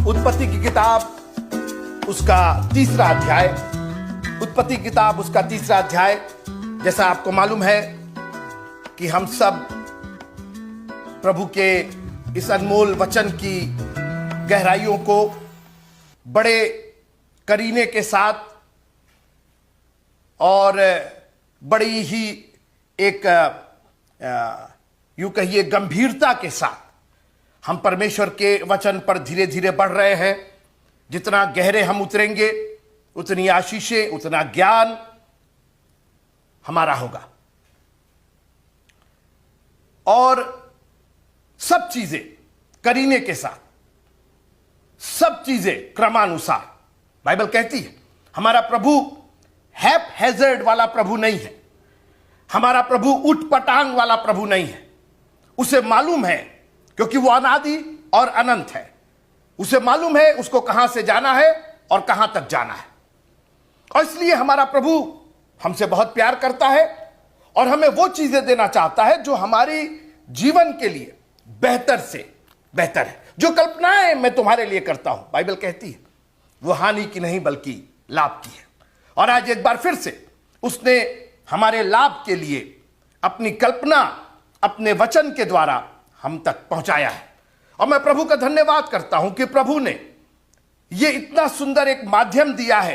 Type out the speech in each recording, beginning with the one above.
उत्पत्ति की किताब उसका तीसरा अध्याय, उत्पत्ति किताब उसका तीसरा अध्याय। जैसा आपको मालूम है कि हम सब प्रभु के इस अनमोल वचन की गहराइयों को बड़े करीने के साथ और बड़ी ही एक यूं कहिए गंभीरता के साथ हम परमेश्वर के वचन पर धीरे धीरे बढ़ रहे हैं। जितना गहरे हम उतरेंगे उतनी आशीषें, उतना ज्ञान हमारा होगा और सब चीजें करीने के साथ, सब चीजें क्रमानुसार। बाइबल कहती है हमारा प्रभु हैप हैजर्ड वाला प्रभु नहीं है, हमारा प्रभु उटपटांग वाला प्रभु नहीं है। उसे मालूम है क्योंकि वो अनादि और अनंत है। उसे मालूम है उसको कहां से जाना है और कहां तक जाना है। और इसलिए हमारा प्रभु हमसे बहुत प्यार करता है और हमें वो चीजें देना चाहता है जो हमारी जीवन के लिए बेहतर से बेहतर है। जो कल्पनाएं मैं तुम्हारे लिए करता हूं, बाइबल कहती है, वो हानि की नहीं बल्कि लाभ की है। और आज एक बार फिर से उसने हमारे लाभ के लिए अपनी कल्पना अपने वचन के द्वारा हम तक पहुंचाया है। और मैं प्रभु का धन्यवाद करता हूं कि प्रभु ने यह इतना सुंदर एक माध्यम दिया है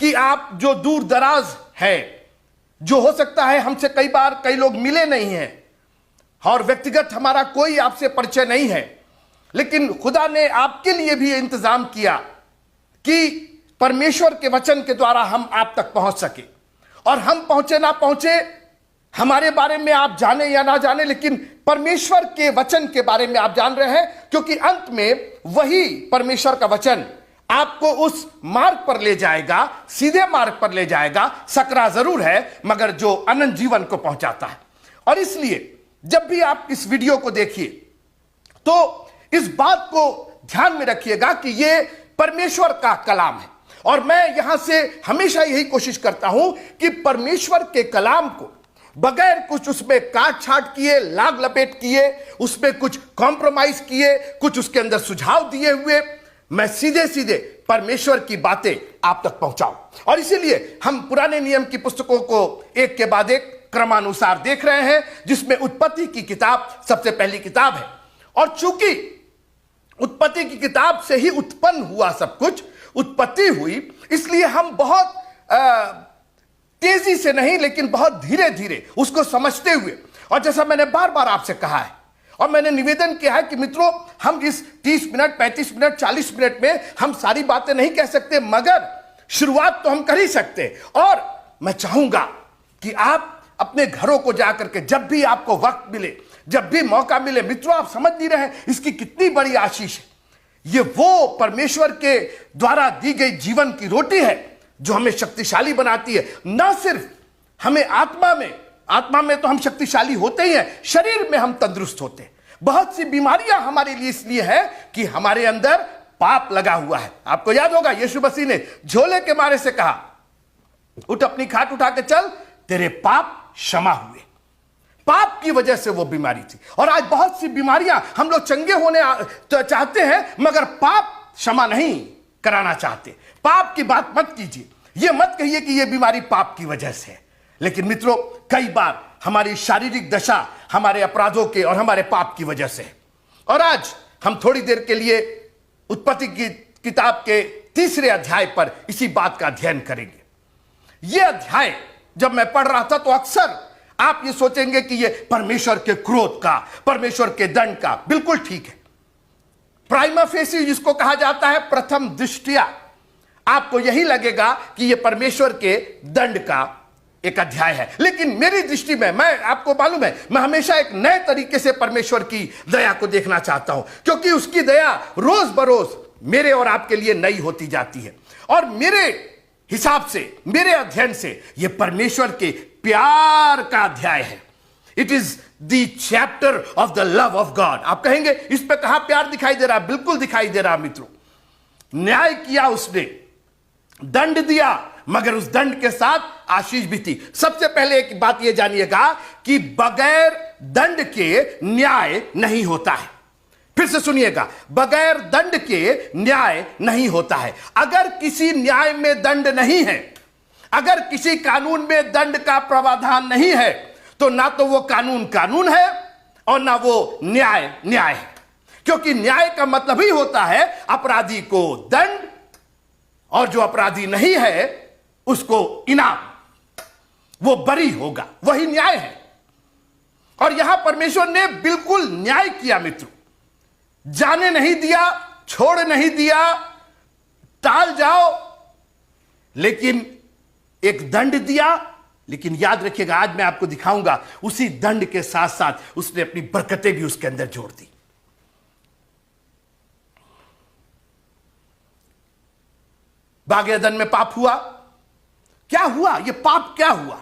कि आप जो दूर दराज है, जो हो सकता है हमसे कई बार कई लोग मिले नहीं हैं और व्यक्तिगत हमारा कोई आपसे परिचय नहीं है, लेकिन खुदा ने आपके लिए भी इंतजाम किया कि परमेश्वर के वचन के द्वारा हम आप तक पहुंच सके। और हम पहुंचे ना पहुंचे, हमारे बारे में आप जाने या ना जाने, लेकिन परमेश्वर के वचन के बारे में आप जान रहे हैं, क्योंकि अंत में वही परमेश्वर का वचन आपको उस मार्ग पर ले जाएगा, सीधे मार्ग पर ले जाएगा। सकरा जरूर है मगर जो अनंत जीवन को पहुंचाता है। और इसलिए जब भी आप इस वीडियो को देखिए तो इस बात को ध्यान में रखिएगा कि यह परमेश्वर का कलाम है। और मैं यहां से हमेशा यही कोशिश करता हूं कि परमेश्वर के कलाम को बगैर कुछ उसमें काट छाट किए, लाग लपेट किए, उसमें कुछ कॉम्प्रोमाइज किए, कुछ उसके अंदर सुझाव दिए हुए, मैं सीधे सीधे परमेश्वर की बातें आप तक पहुंचाऊं। और इसीलिए हम पुराने नियम की पुस्तकों को एक के बाद एक क्रमानुसार देख रहे हैं, जिसमें उत्पत्ति की किताब सबसे पहली किताब है। और चूंकि उत्पत्ति की किताब से ही उत्पन्न हुआ सब कुछ, उत्पत्ति हुई, इसलिए हम बहुत तेजी से नहीं लेकिन बहुत धीरे धीरे उसको समझते हुए, और जैसा मैंने बार बार आपसे कहा है और मैंने निवेदन किया है कि मित्रों, हम इस 30 मिनट 35 मिनट 40 मिनट में हम सारी बातें नहीं कह सकते, मगर शुरुआत तो हम कर ही सकते। और मैं चाहूंगा कि आप अपने घरों को जाकर के जब भी आपको वक्त मिले, जब भी मौका मिले, मित्रों आप समझ नहीं रहे इसकी कितनी बड़ी आशीष है। ये वो परमेश्वर के द्वारा दी गई जीवन की रोटी है जो हमें शक्तिशाली बनाती है। ना सिर्फ हमें आत्मा में तो हम शक्तिशाली होते ही हैं, शरीर में हम तंदुरुस्त होते हैं। बहुत सी बीमारियां हमारे लिए इसलिए है कि हमारे अंदर पाप लगा हुआ है। आपको याद होगा यीशु मसीह ने झोले के मारे से कहा, उठ अपनी खाट उठा के चल, तेरे पाप क्षमा हुए। पाप की वजह से वो बीमारी थी। और आज बहुत सी बीमारियां, हम लोग चंगे होने चाहते हैं मगर पाप क्षमा नहीं कराना चाहते। पाप की बात मत कीजिए, ये मत कहिए कि ये बीमारी पाप की वजह से है। लेकिन मित्रों, कई बार हमारी शारीरिक दशा हमारे अपराधों के और हमारे पाप की वजह से है। और आज हम थोड़ी देर के लिए उत्पत्ति की किताब के तीसरे अध्याय पर इसी बात का अध्ययन करेंगे। यह अध्याय जब मैं पढ़ रहा था तो अक्सर आप ये सोचेंगे कि यह परमेश्वर के क्रोध का, परमेश्वर के दंड का, बिल्कुल ठीक है। प्राइमा फेसी जिसको कहा जाता है, प्रथम दृष्टिया आपको यही लगेगा कि यह परमेश्वर के दंड का एक अध्याय है। लेकिन मेरी दृष्टि में, मैं आपको मालूम है, मैं हमेशा एक नए तरीके से परमेश्वर की दया को देखना चाहता हूं, क्योंकि उसकी दया रोज बरोज मेरे और आपके लिए नई होती जाती है। और मेरे हिसाब से, मेरे अध्ययन से, यह परमेश्वर के प्यार का अध्याय है। It is the chapter of the love of God. आप कहेंगे इस पे कहां प्यार दिखाई दे रहा? बिल्कुल दिखाई दे रहा मित्रों। न्याय किया उसने, दंड दिया, मगर उस दंड के साथ आशीष भी थी। सबसे पहले एक बात यह जानिएगा कि बगैर दंड के न्याय नहीं होता है। फिर से सुनिएगा, बगैर दंड के न्याय नहीं होता है। अगर किसी न्याय में दंड नहीं है, अगर किसी कानून में दंड का प्रावधान नहीं है, तो ना तो वो कानून कानून है और ना वो न्याय न्याय है। क्योंकि न्याय का मतलब ही होता है अपराधी को दंड और जो अपराधी नहीं है उसको इनाम, वो बरी होगा, वही न्याय है। और यहां परमेश्वर ने बिल्कुल न्याय किया मित्रों, जाने नहीं दिया, छोड़ नहीं दिया, टाल जाओ, लेकिन एक दंड दिया। लेकिन याद रखिएगा, आज मैं आपको दिखाऊंगा उसी दंड के साथ साथ उसने अपनी बरकतें भी उसके अंदर जोड़ दी। बागे अदन में पाप हुआ। क्या हुआ? यह पाप क्या हुआ?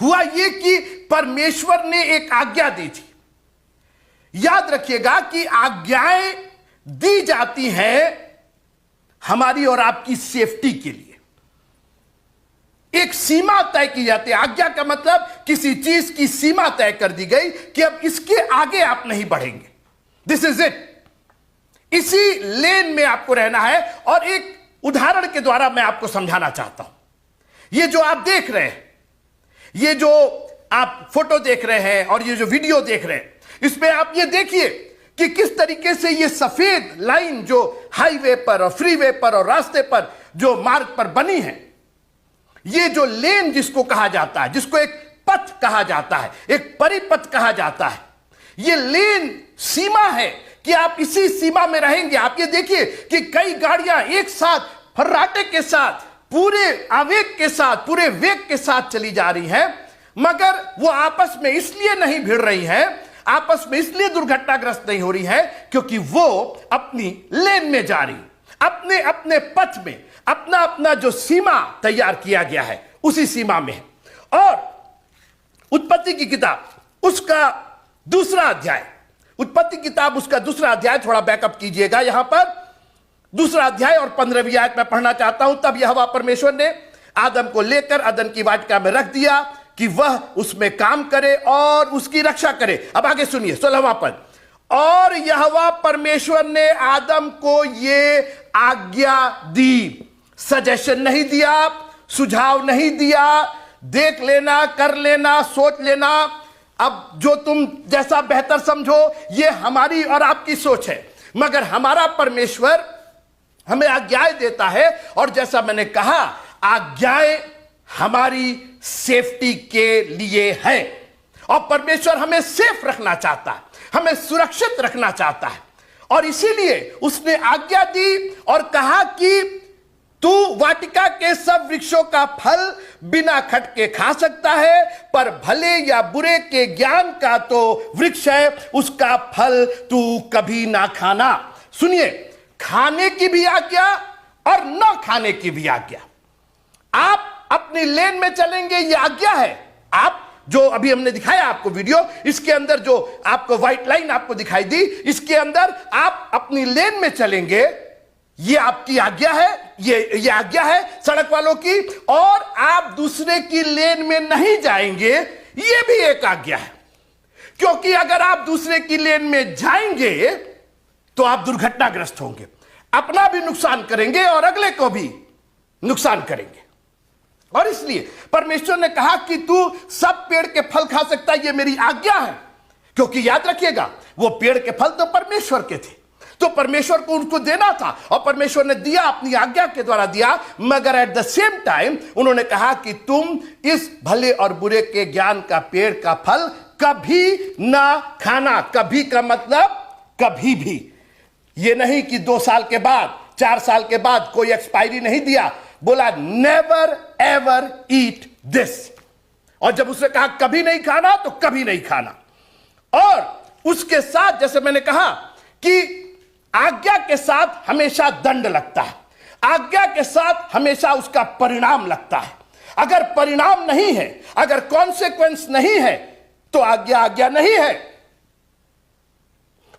हुआ यह कि परमेश्वर ने एक आज्ञा दी थी। याद रखिएगा कि आज्ञाएं दी जाती हैं हमारी और आपकी सेफ्टी के लिए। एक सीमा तय की जाती है। आज्ञा का मतलब किसी चीज की सीमा तय कर दी गई कि अब इसके आगे आप नहीं बढ़ेंगे। This is it. इसी लेन में आपको रहना है। और एक उदाहरण के द्वारा मैं आपको समझाना चाहता हूं। ये जो आप देख रहे हैं, ये जो आप फोटो देख रहे हैं और ये जो वीडियो देख रहे हैं, इसमें आप ये देखिए कि किस तरीके से ये सफेद लाइन जो हाईवे पर और फ्रीवे पर और रास्ते पर जो मार्ग पर बनी है, ये जो लेन जिसको कहा जाता है, जिसको एक पथ कहा जाता है, एक परिपथ कहा जाता है, ये लेन सीमा है कि आप इसी सीमा में रहेंगे। आप ये देखिए कि कई गाड़ियां एक साथ फर्राटे के साथ, पूरे आवेग के साथ, पूरे वेग के साथ चली जा रही हैं, मगर वो आपस में इसलिए नहीं भिड़ रही हैं, आपस में इसलिए दुर्घटनाग्रस्त नहीं हो रही है क्योंकि वो अपनी लेन में जा रही, अपने अपने पथ में, अपना अपना जो सीमा तैयार किया गया है उसी सीमा में है। और उत्पत्ति की किताब उसका दूसरा अध्याय, उत्पत्ति किताब उसका दूसरा अध्याय, थोड़ा बैकअप कीजिएगा, यहां पर दूसरा अध्याय और 15वीं आयत में पढ़ना चाहता हूं। तब यहोवा परमेश्वर ने आदम को लेकर अदन की वाटिका में रख दिया कि वह उसमें काम करे और उसकी रक्षा करे। अब आगे सुनिए 16वां पद। और यहोवा परमेश्वर ने आदम को ये आज्ञा दी, सजेशन नहीं दिया, सुझाव नहीं दिया, देख लेना, कर लेना, सोच लेना, अब जो तुम जैसा बेहतर समझो, ये हमारी और आपकी सोच है। मगर हमारा परमेश्वर हमें आज्ञाएं देता है, और जैसा मैंने कहा, आज्ञाएं हमारी सेफ्टी के लिए है। और परमेश्वर हमें सेफ रखना चाहता है, हमें सुरक्षित रखना चाहता है। और इसीलिए उसने आज्ञा दी और कहा कि तू वाटिका के सब वृक्षों का फल बिना खटके खा सकता है, पर भले या बुरे के ज्ञान का तो वृक्ष है, उसका फल तू कभी ना खाना। सुनिए, खाने की भी आज्ञा और ना खाने की भी आज्ञा। आप अपनी लेन में चलेंगे, यह आज्ञा है। आप जो अभी हमने दिखाया आपको वीडियो, इसके अंदर जो आपको व्हाइट लाइन आपको दिखाई दी, इसके अंदर आप अपनी लेन में चलेंगे, यह आपकी आज्ञा है, ये आज्ञा है सड़क वालों की। और आप दूसरे की लेन में नहीं जाएंगे, यह भी एक आज्ञा है। क्योंकि अगर आप दूसरे की लेन में जाएंगे तो आप दुर्घटनाग्रस्त होंगे, अपना भी नुकसान करेंगे और अगले को भी नुकसान करेंगे। और इसलिए परमेश्वर ने कहा कि तू सब पेड़ के फल खा सकता है, यह मेरी आज्ञा है। क्योंकि याद रखिएगा, वो पेड़ के फल तो परमेश्वर के थे, तो परमेश्वर को उनको देना था, और परमेश्वर ने दिया, अपनी आज्ञा के द्वारा दिया। मगर एट द सेम टाइम उन्होंने कहा कि तुम इस भले और बुरे के ज्ञान का पेड़ का फल कभी ना खाना। कभी का मतलब कभी भी, ये नहीं कि 2 साल के बाद, 4 साल के बाद, कोई एक्सपायरी नहीं दिया, बोला नेवर एवर ईट दिस। और जब उसने कहा कभी नहीं खाना, तो कभी नहीं खाना। और उसके साथ, जैसे मैंने कहा कि आज्ञा के साथ हमेशा दंड लगता है, आज्ञा के साथ हमेशा उसका परिणाम लगता है। अगर परिणाम नहीं है, अगर कॉन्सिक्वेंस नहीं है, तो आज्ञा आज्ञा नहीं है।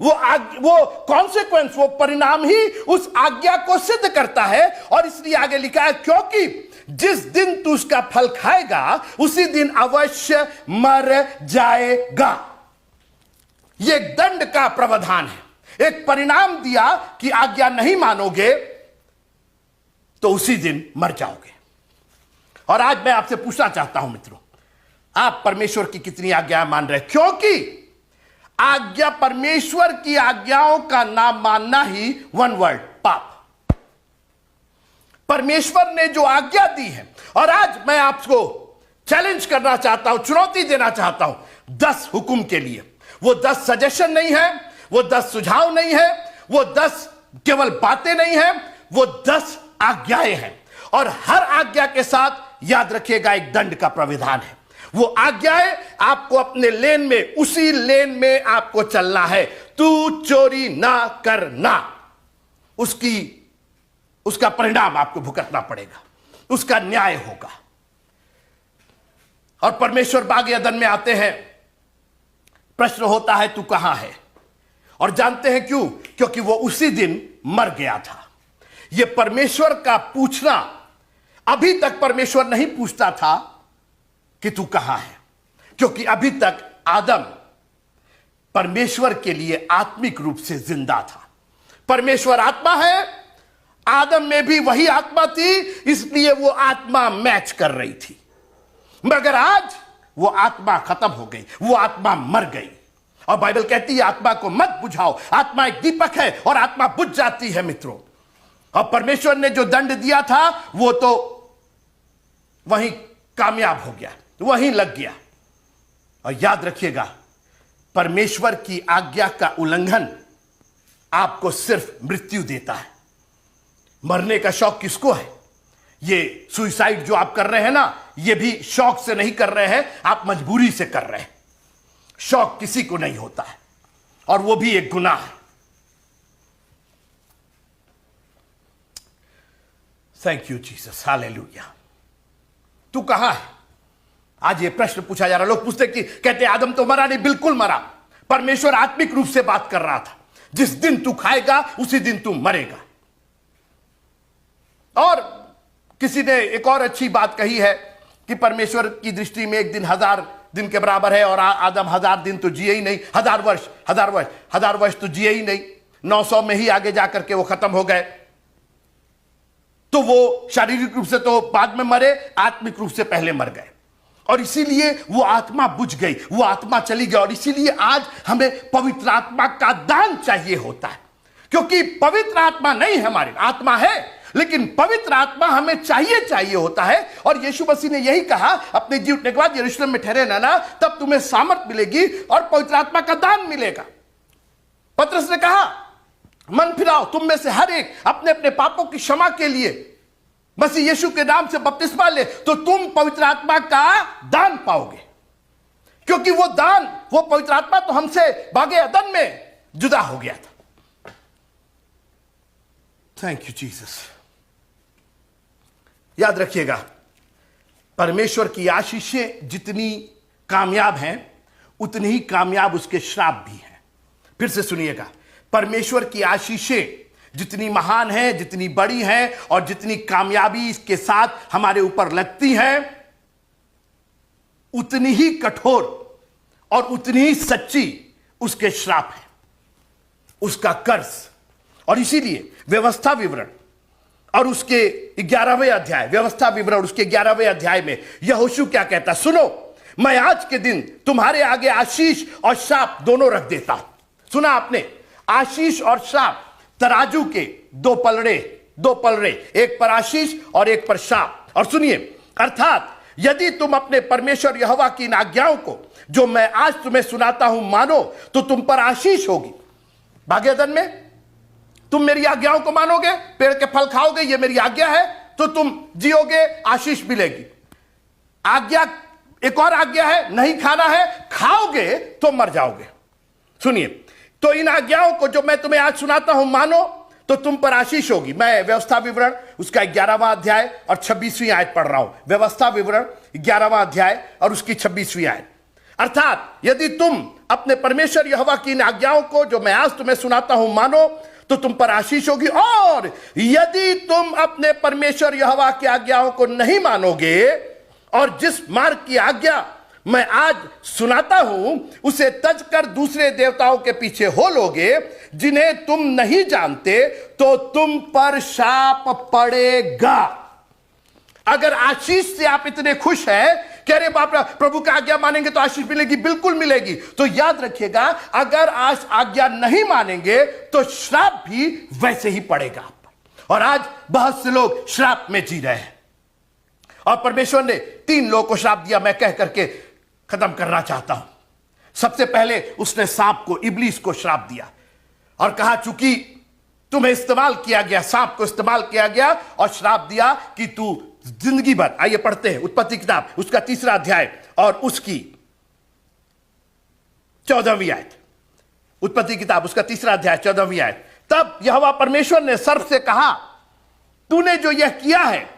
वो कॉन्सिक्वेंस, वो परिणाम ही उस आज्ञा को सिद्ध करता है। और इसलिए आगे लिखा है, क्योंकि जिस दिन तू उसका फल खाएगा उसी दिन अवश्य मर जाएगा। यह दंड का प्रावधान है, एक परिणाम दिया कि आज्ञा नहीं मानोगे तो उसी दिन मर जाओगे। और आज मैं आपसे पूछना चाहता हूं मित्रों, आप परमेश्वर की कितनी आज्ञा मान रहे हैं? क्योंकि आज्ञा, परमेश्वर की आज्ञाओं का नाम मानना ही वन वर्ड, पाप। परमेश्वर ने जो आज्ञा दी है, और आज मैं आपको चैलेंज करना चाहता हूं, चुनौती देना चाहता हूं 10 हुक्म के लिए। वो 10 सजेशन नहीं है, वो 10 सुझाव नहीं है, वो 10 केवल बातें नहीं है, वो 10 आज्ञाएं हैं। और हर आज्ञा के साथ याद रखिएगा एक दंड का प्राविधान है। वो आज्ञाएं आपको अपने लेन में, उसी लेन में आपको चलना है। तू चोरी ना करना, उसका परिणाम आपको भुगतना पड़ेगा, उसका न्याय होगा। और परमेश्वर बाग अदन में आते हैं, प्रश्न होता है तू कहां है? और जानते हैं क्यों? क्योंकि वो उसी दिन मर गया था। यह परमेश्वर का पूछना, अभी तक परमेश्वर नहीं पूछता था कि तू कहां है, क्योंकि अभी तक आदम परमेश्वर के लिए आत्मिक रूप से जिंदा था। परमेश्वर आत्मा है, आदम में भी वही आत्मा थी, इसलिए वो आत्मा मैच कर रही थी। मगर आज वो आत्मा खत्म हो गई, वो आत्मा मर गई। और बाइबल कहती है आत्मा को मत बुझाओ, आत्मा एक दीपक है और आत्मा बुझ जाती है मित्रों। और परमेश्वर ने जो दंड दिया था वो तो वहीं कामयाब हो गया, वहीं लग गया। और याद रखिएगा, परमेश्वर की आज्ञा का उल्लंघन आपको सिर्फ मृत्यु देता है। मरने का शौक किसको है? ये सुसाइड जो आप कर रहे हैं ना, ये भी शौक से नहीं कर रहे हैं, आप मजबूरी से कर रहे हैं। शौक किसी को नहीं होता है, और वो भी एक गुनाह है। Thank you Jesus, hallelujah. तू कहां है? आज ये प्रश्न पूछा जा रहा। लोग पूछते कि कहते आदम तो मरा नहीं, बिल्कुल मरा। परमेश्वर आत्मिक रूप से बात कर रहा था, जिस दिन तू खाएगा उसी दिन तू मरेगा। और किसी ने एक और अच्छी बात कही है कि परमेश्वर की दृष्टि में एक दिन 1000 दिन के बराबर है, और आदम 1000 दिन तो जिए ही नहीं, 1000 वर्ष तो जिए ही नहीं, 900 में ही आगे जाकर के वो खत्म हो गए। तो वो शारीरिक रूप से तो बाद में मरे, आत्मिक रूप से पहले मर गए। और इसीलिए वो आत्मा बुझ गई, वो आत्मा चली गई। और इसीलिए आज हमें पवित्र आत्मा का दान चाहिए होता है, क्योंकि पवित्र आत्मा नहीं हमारे, आत्मा है, लेकिन पवित्र आत्मा हमें चाहिए होता है। और यीशु मसीह ने यही कहा, अपने जी उठने के बाद यरूशलेम में ठहरे रहना, तब तुम्हें सामर्थ मिलेगी और पवित्र आत्मा का दान मिलेगा। पतरस ने कहा, मन फिराओ, तुम में से हर एक अपने अपने पापों की क्षमा के लिए मसीह यीशु के नाम से बपतिस्मा ले, तो तुम पवित्र आत्मा का दान पाओगे। क्योंकि वो दान, वो पवित्र आत्मा तो हमसे बागे अदन में जुदा हो गया था। Thank you Jesus. याद रखिएगा, परमेश्वर की आशीषें जितनी कामयाब हैं, उतनी ही कामयाब उसके श्राप भी हैं। फिर से सुनिएगा, परमेश्वर की आशीषें जितनी महान हैं, जितनी बड़ी हैं, और जितनी कामयाबी इसके साथ हमारे ऊपर लगती हैं, उतनी ही कठोर और उतनी ही सच्ची उसके श्राप है, उसका कर्ज। और इसीलिए व्यवस्था विवरण और उसके 11वें अध्याय, व्यवस्था विवरण उसके 11वें अध्याय में यहोशू क्या कहता है? सुनो, मैं आज के दिन तुम्हारे आगे आशीष और शाप दोनों रख देता हूं। सुना आपने? आशीष और शाप, तराजू के दो पलड़े, एक पर आशीष और एक पर शाप। और सुनिए, अर्थात यदि तुम अपने परमेश्वर यहोवा की इन आज्ञाओं को जो मैं आज तुम्हें सुनाता हूं मानो, तो तुम पर आशीष होगी। बागे अदन में तुम मेरी आज्ञाओं को मानोगे, पेड़ के फल खाओगे, ये मेरी आज्ञा है, तो तुम जियोगे, आशीष मिलेगी। आज्ञा, एक और आज्ञा है, नहीं खाना है, खाओगे तो मर जाओगे। सुनिए, तो इन आज्ञाओं को जो मैं तुम्हें आज सुनाता हूं मानो, तो तुम पर आशीष होगी। मैं व्यवस्था विवरण उसका 11वां अध्याय और 26वीं आयत पढ़ रहा हूं। व्यवस्था विवरण 11वां अध्याय और उसकी 26वीं आयत। अर्थात यदि तुम अपने परमेश्वर यहोवा की इन आज्ञाओं को जो मैं आज तुम्हें सुनाता हूं मानो, तो तुम पर आशीष होगी। और यदि तुम अपने परमेश्वर यहोवा की आज्ञाओं को नहीं मानोगे और जिस मार्ग की आज्ञा मैं आज सुनाता हूं उसे तजकर दूसरे देवताओं के पीछे हो लोगे जिन्हें तुम नहीं जानते तो तुम पर शाप पड़ेगा। अगर आशीष से आप इतने खुश हैं कि अरे बाप रे प्रभु का आज्ञा मानेंगे तो आशीष मिलेगी, बिल्कुल मिलेगी, तो याद रखिएगा अगर आज आज्ञा नहीं मानेंगे तो श्राप भी वैसे ही पड़ेगा आप पर। और आज बहुत से लोग श्राप में जी रहे हैं और परमेश्वर ने 3 लोगों को श्राप दिया। मैं कह करके खत्म करना चाहता हूं। सबसे पहले उसने सांप को, इब्लीस को श्राप दिया और कहा चूंकि तुम्हें इस्तेमाल किया गया, सांप को इस्तेमाल किया गया और श्राप दिया कि तू जिंदगी भर, आइए पढ़ते हैं उत्पत्ति किताब उसका 3रा अध्याय और उसकी 14वीं आयत। उत्पत्ति किताब उसका 3रा अध्याय 14वीं आयत। तब यहोवा परमेश्वर ने सर्प से कहा, तूने जो यह किया है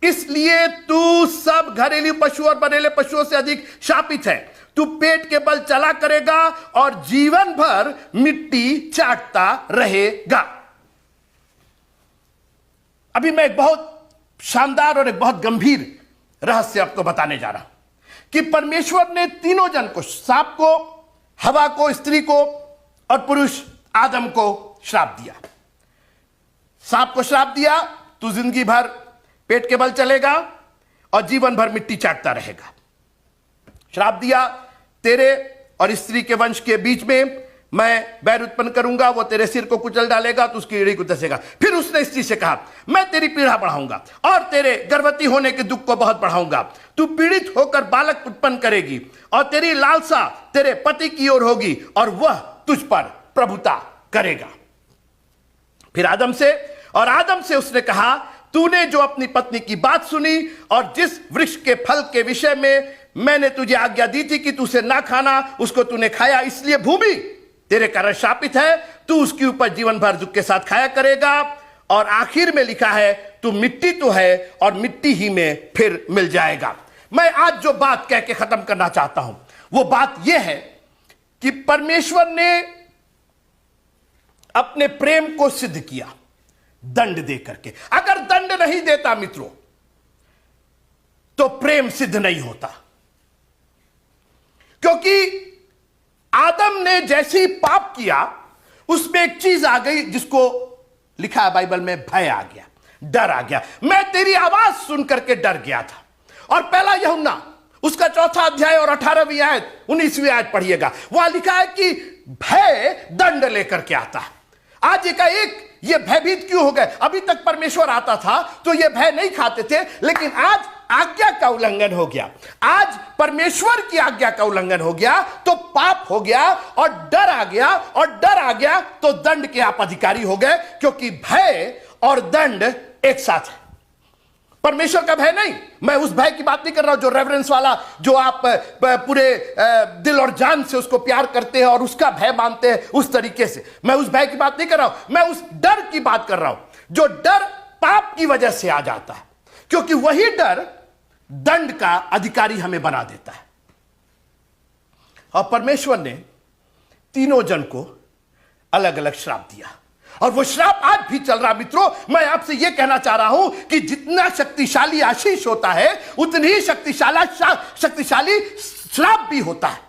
इसलिए तू सब घरेलू पशु और बनेले पशुओं से अधिक शापित है। तू पेट के बल चला करेगा और जीवन भर मिट्टी चाटता रहेगा। अभी मैं एक बहुत शानदार और एक बहुत गंभीर रहस्य आपको बताने जा रहा हूं कि परमेश्वर ने तीनों जन को, सांप को, हवा को, स्त्री को और पुरुष आदम को श्राप दिया। सांप को श्राप दिया, तू जिंदगी भर पेट के बल चलेगा और जीवन भर मिट्टी चाटता रहेगा। श्राप दिया, तेरे और स्त्री के वंश के बीच में मैं बैर उत्पन्न करूंगा, वो तेरे सिर को कुचल डालेगा तो उसकी एड़ी को दसेगा। फिर उसने स्त्री से कहा, मैं तेरी पीड़ा बढ़ाऊंगा और तेरे गर्भवती होने के दुख को बहुत बढ़ाऊंगा। तू पीड़ित होकर बालक उत्पन्न करेगी और तेरी लालसा तेरे पति की ओर होगी और वह तुझ पर प्रभुता करेगा। फिर आदम से उसने कहा, तूने जो अपनी पत्नी की बात सुनी और जिस वृक्ष के फल के विषय में मैंने तुझे आज्ञा दी थी कि तू उसे ना खाना, उसको तूने खाया, इसलिए भूमि तेरे कारण शापित है। तू उसकी ऊपर जीवन भर दुख के साथ खाया करेगा। और आखिर में लिखा है, तू मिट्टी तो है और मिट्टी ही में फिर मिल जाएगा। मैं आज जो बात कह के खत्म करना चाहता हूं वो बात यह है कि परमेश्वर ने अपने प्रेम को सिद्ध किया दंड दे करके। अगर दंड नहीं देता मित्रों तो प्रेम सिद्ध नहीं होता, क्योंकि आदम ने जैसे ही पाप किया उसमें एक चीज आ गई जिसको लिखा है बाइबल में, भय आ गया, डर आ गया। मैं तेरी आवाज सुन करके डर गया था। और पहला यूहन्ना उसका 4था अध्याय और 18वीं आयत 19वीं आयत पढ़िएगा, वहां लिखा है कि भय दंड लेकर के आता है। आज एक ये भयभीत क्यों हो गए? अभी तक परमेश्वर आता था तो ये भय नहीं खाते थे, लेकिन आज आज्ञा का उल्लंघन हो गया, आज परमेश्वर की आज्ञा का उल्लंघन हो गया तो पाप हो गया और डर आ गया, और डर आ गया तो दंड के आप अधिकारी हो गए, क्योंकि भय और दंड एक साथ है। परमेश्वर का भय नहीं, मैं उस भय की बात नहीं कर रहा हूं जो रेवरेंस वाला, जो आप पूरे दिल और जान से उसको प्यार करते हैं और उसका भय मानते हैं उस तरीके से। मैं उस भय की बात नहीं कर रहा हूं, मैं उस डर की बात कर रहा हूं जो डर पाप की वजह से आ जाता है, क्योंकि वही डर दंड का अधिकारी हमें बना देता है। और परमेश्वर ने तीनों जन को अलग अलग श्राप दिया और वो श्राप आज भी चल रहा। मित्रों, मैं आपसे यह कहना चाह रहा हूं कि जितना शक्तिशाली आशीष होता है उतनी ही शक्तिशाली श्राप भी होता है,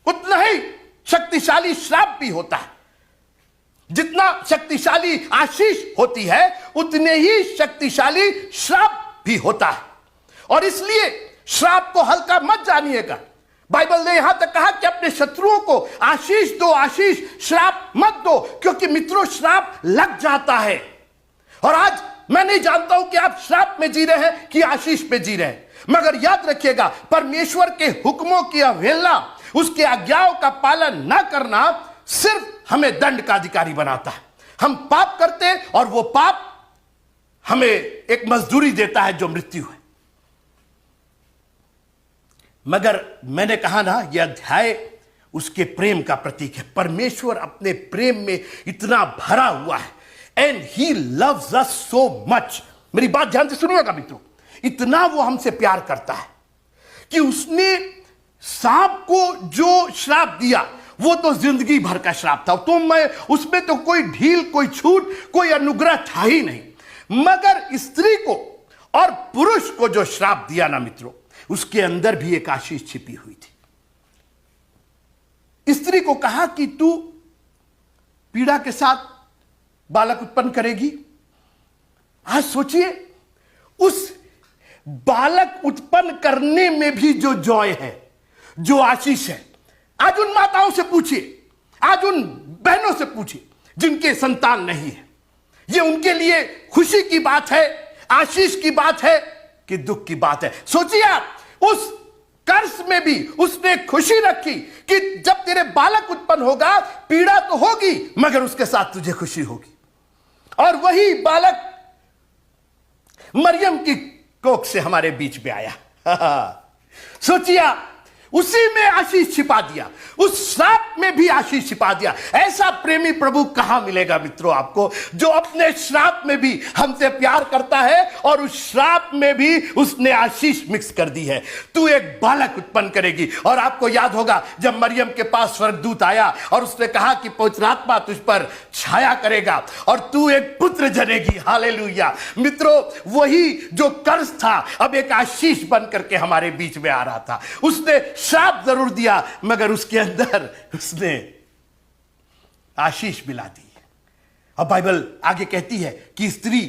उतना ही शक्तिशाली श्राप भी होता है। जितना शक्तिशाली आशीष होती है उतने ही शक्तिशाली श्राप भी होता है। और इसलिए श्राप को हल्का मत जानिएगा। बाइबल ने यहां तक कहा कि अपने शत्रुओं को आशीष दो, आशीष, श्राप मत दो, क्योंकि मित्रों श्राप लग जाता है। और आज मैं नहीं जानता हूं कि आप श्राप में जी रहे हैं कि आशीष में जी रहे हैं, मगर याद रखिएगा परमेश्वर के हुक्मों की अवहेलना, उसके आज्ञाओं का पालन न करना सिर्फ हमें दंड का अधिकारी बनाता है। हम पाप करते हैं और वो पाप हमें एक मजदूरी देता है जो मृत्यु है। मगर मैंने कहा ना, यह अध्याय उसके प्रेम का प्रतीक है। परमेश्वर अपने प्रेम में इतना भरा हुआ है, and he loves us so much. मेरी बात ध्यान से सुनिएगा मित्रों, इतना वो हमसे प्यार करता है कि उसने सांप को जो श्राप दिया वो तो जिंदगी भर का श्राप था, तो मैं उसमें तो कोई ढील, कोई छूट, कोई अनुग्रह था ही नहीं। मगर स्त्री को और पुरुष को जो श्राप दिया ना मित्रों, उसके अंदर भी एक आशीष छिपी हुई थी। स्त्री को कहा कि तू पीड़ा के साथ बालक उत्पन्न करेगी। आज सोचिए, उस बालक उत्पन्न करने में भी जो जॉय है, जो आशीष है। आज उन माताओं से पूछिए, आज उन बहनों से पूछिए जिनके संतान नहीं है, ये उनके लिए खुशी की बात है, आशीष की बात है कि दुख की बात है। सोचिए आप, उस कर्ज में भी उसने खुशी रखी कि जब तेरे बालक उत्पन्न होगा, पीड़ा तो होगी मगर उसके साथ तुझे खुशी होगी। और वही बालक मरियम की कोख से हमारे बीच में आया। सोचिए आप, उसी में आशीष छिपा दिया, उस श्राप में भी आशीष छिपा दिया। ऐसा प्रेमी प्रभु कहां मिलेगा मित्रों आपको, जो अपने श्राप में भी हमसे प्यार करता है और उस श्राप में भी उसने आशीष मिक्स कर दी है। तू एक बालक उत्पन्न करेगी। और आपको याद होगा जब मरियम के पास स्वर्गदूत आया और उसने कहा कि पवित्र आत्मा तुझ पर छाया करेगा और तू एक पुत्र जनेगी। हालेलुया। मित्रों, वही जो कर्ज था अब एक आशीष बन करके हमारे बीच में आ रहा था। उसने श्राप जरूर दिया मगर उसके अंदर उसने आशीष मिला दी। अब बाइबल आगे कहती है कि स्त्री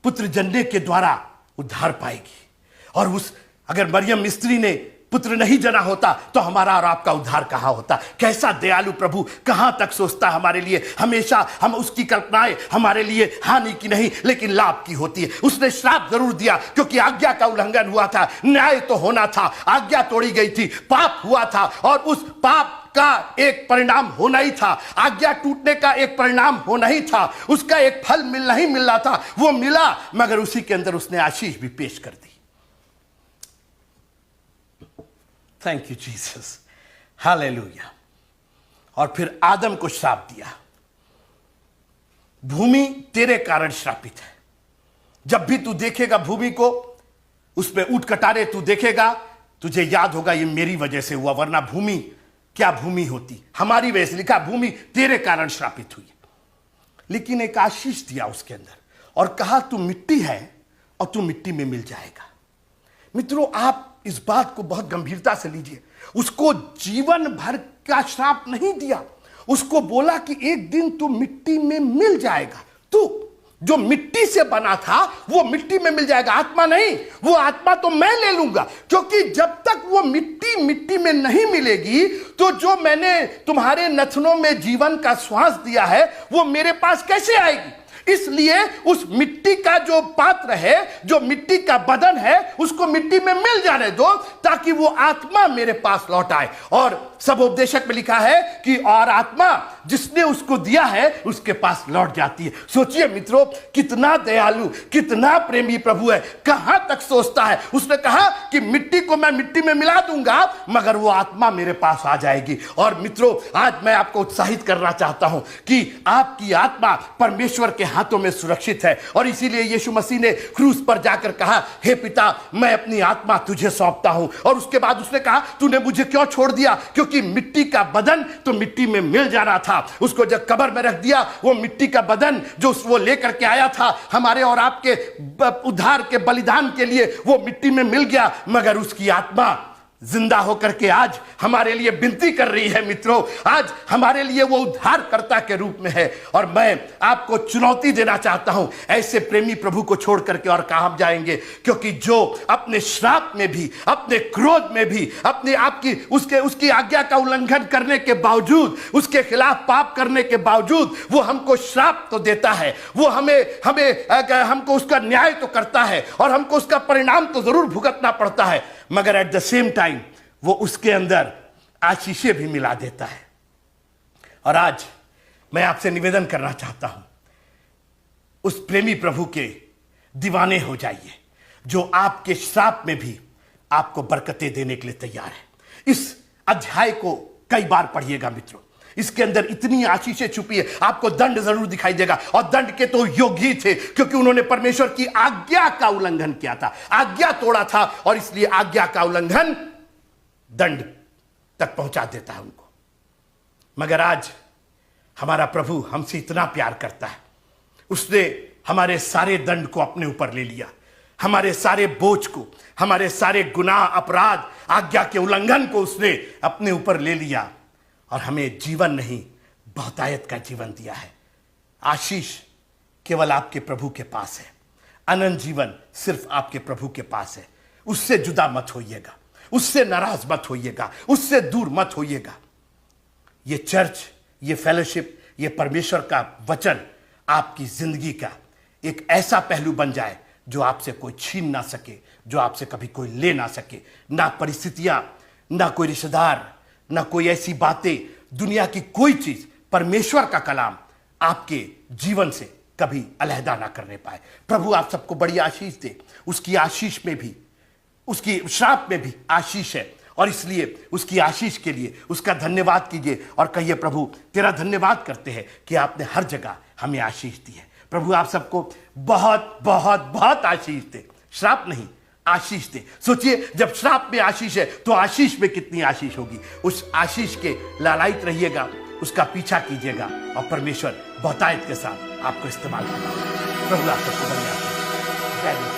पुत्र जनने के द्वारा उद्धार पाएगी। और उस अगर मरियम स्त्री ने पुत्र नहीं जना होता तो हमारा और आपका उद्धार कहां होता। कैसा दयालु प्रभु, कहां तक सोचता हमारे लिए। हमेशा हम उसकी कल्पनाएं हमारे लिए हानि की नहीं लेकिन लाभ की होती है। उसने श्राप जरूर दिया क्योंकि आज्ञा का उल्लंघन हुआ था, न्याय तो होना था, आज्ञा तोड़ी गई थी, पाप हुआ था और उस पाप का एक परिणाम होना ही था। आज्ञा टूटने का एक परिणाम होना ही था। उसका एक फल नहीं मिल रहा था, वो मिला मगर उसी के अंदर उसने आशीष भी पेश कर दी। Thank you Jesus, hallelujah. और फिर आदम को श्राप दिया, भूमि तेरे कारण श्रापित है। जब भी तू देखेगा भूमि को, उसमें ऊंट कटारे तू देखेगा, तुझे याद होगा ये मेरी वजह से हुआ, वरना भूमि क्या भूमि होती, हमारी वजह से। लिखा भूमि तेरे कारण श्रापित हुई। लेकिन एक आशीष दिया उसके अंदर और कहा तू मिट्टी है और तू मिट्टी में मिल जाएगा। मित्रों, आप इस बात को बहुत गंभीरता से लीजिए। उसको जीवन भर का श्राप नहीं दिया, उसको बोला कि एक दिन तू मिट्टी में मिल जाएगा। तू जो मिट्टी से बना था वो मिट्टी में मिल जाएगा, आत्मा नहीं। वो आत्मा तो मैं ले लूंगा, क्योंकि जब तक वो मिट्टी में नहीं मिलेगी तो जो मैंने तुम्हारे नथनों में जीवन का श्वास दिया है वो मेरे पास कैसे आएगी। इसलिए उस मिट्टी का जो पात्र है, जो मिट्टी का बदन है, उसको मिट्टी में मिल जाने दो ताकि वो आत्मा मेरे पास लौट आए। और सब उपदेशक में लिखा है कि और आत्मा जिसने उसको दिया है उसके पास लौट जाती है। सोचिए मित्रों, कितना दयालु, कितना प्रेमी प्रभु है, कहां तक सोचता है। उसने कहा कि मिट्टी को मैं मिट्टी में मिला दूंगा मगर वो आत्मा मेरे पास आ जाएगी। और मित्रों, आज मैं आपको उत्साहित करना चाहता हूं कि आपकी आत्मा परमेश्वर के हाथों में सुरक्षित है। और इसीलिए यीशु मसीह ने क्रूस पर जाकर कहा, हे पिता, मैं अपनी आत्मा तुझे सौंपता हूं। और उसके बाद उसने कहा, तूने मुझे क्यों छोड़ दिया? क्योंकि मिट्टी का बदन तो मिट्टी में मिल जाना था। उसको जब कब्र में रख दिया, वो मिट्टी का बदन जो वो लेकर के आया था हमारे और आपके उद्धार के बलिदान के लिए, वो मिट्टी में मिल गया मगर उसकी आत्मा जिंदा होकर के आज हमारे लिए विनती कर रही है। मित्रों, आज हमारे लिए वो उद्धारकर्ता के रूप में है। और मैं आपको चुनौती देना चाहता हूं, ऐसे प्रेमी प्रभु को छोड़ करके और कहां जाएंगे। क्योंकि जो अपने श्राप में भी, अपने क्रोध में भी, अपने आपकी उसकी आज्ञा का उल्लंघन करने के बावजूद, उसके खिलाफ पाप करने के बावजूद वो हमको श्राप तो देता है, वो हमको उसका न्याय तो करता है और हमको उसका परिणाम तो जरूर भुगतना पड़ता है, मगर एट द सेम टाइम वो उसके अंदर आशीषें भी मिला देता है। और आज मैं आपसे निवेदन करना चाहता हूं, उस प्रेमी प्रभु के दीवाने हो जाइए जो आपके श्राप में भी आपको बरकतें देने के लिए तैयार है। इस अध्याय को कई बार पढ़िएगा मित्रों, इसके अंदर इतनी आशीषें छुपी है। आपको दंड जरूर दिखाई देगा और दंड के तो योग्य ही थे क्योंकि उन्होंने परमेश्वर की आज्ञा का उल्लंघन किया था, आज्ञा तोड़ा था और इसलिए आज्ञा का उल्लंघन दंड तक पहुंचा देता है उनको। मगर आज हमारा प्रभु हमसे इतना प्यार करता है, उसने हमारे सारे दंड को अपने ऊपर ले लिया हमारे सारे बोझ को, हमारे सारे गुनाह, अपराध, आज्ञा के उल्लंघन को उसने अपने ऊपर ले लिया और हमें जीवन नहीं, बहुतायत का जीवन दिया है। आशीष केवल आपके प्रभु के पास है। अनंत जीवन सिर्फ आपके प्रभु के पास है। उससे जुदा मत होइएगा, उससे नाराज मत होइएगा, उससे दूर मत होइएगा। ये चर्च, ये फेलोशिप, ये परमेश्वर का वचन आपकी जिंदगी का एक ऐसा पहलू बन जाए जो आपसे कोई छीन ना सके, जो आपसे कभी कोई ले ना सके। ना परिस्थितियां, ना कोई रिश्तेदार, ना कोई ऐसी बातें, दुनिया की कोई चीज, परमेश्वर का कलाम आपके जीवन से कभी अलहदा ना करने पाए। प्रभु आप सबको बड़ी आशीष दे। उसकी आशीष में भी, उसकी श्राप में भी आशीष है, और इसलिए उसकी आशीष के लिए उसका धन्यवाद कीजिए और कहिए, प्रभु तेरा धन्यवाद करते हैं कि आपने हर जगह हमें आशीष दी है। प्रभु आप सबको बहुत बहुत बहुत आशीष दे, श्राप नहीं, आशीष दे। सोचिए, जब श्राप में आशीष है तो आशीष में कितनी आशीष होगी। उस आशीष के लालायित रहिएगा, उसका पीछा कीजिएगा और परमेश्वर बहुतायत के साथ आपको इस्तेमाल करेगा। प्रभु आप सबको धन्यवाद।